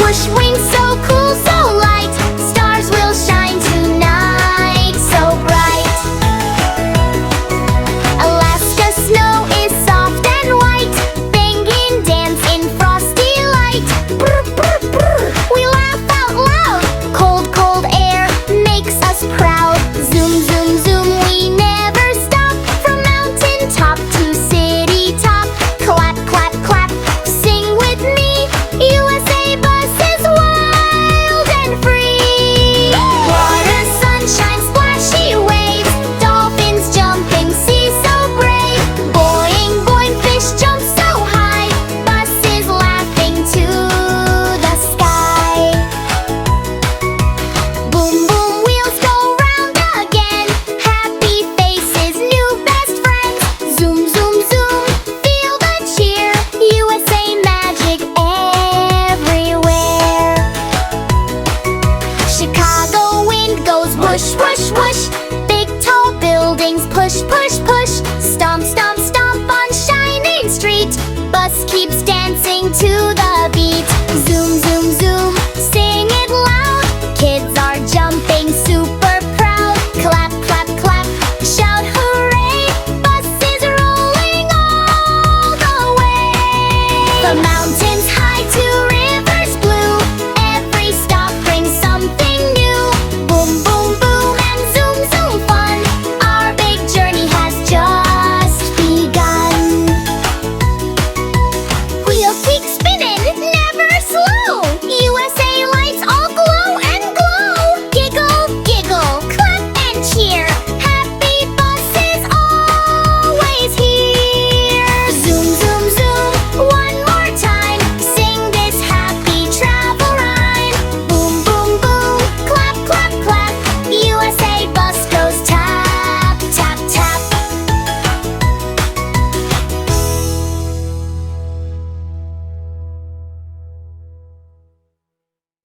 Push wings so cool, so light. Stars will shine tonight, so bright. Alaska snow is soft and white. Penguin dance in frosty light. Brr, brr, brr. We laugh out loud. Cold, cold air makes us proud. Zoom, zoom, zoom, we never stop. From mountain top to city top. Clap, clap, clap, sing with me. USA bus is wild and free. Water, sunshine, splashy waves. Dolphins jumping, sea so brave. Boing, boing, fish jump so high. Bus is laughing to the sky. Boom, boom, wheels go round again. Happy faces, new best friends. Zoom, zoom, zoom, feel the cheer. USA magic everywhere. Chicago wind goes whoosh, whoosh, whoosh. Big tall buildings push, push, push. Stomp, stomp, stomp on shining street. Bus keeps dancing to the beat. Zoom, zoom, zoom, sing it loud. Kids are jumping super proud. Clap, clap, clap, shout hooray. Bus is rolling all the way. The mountain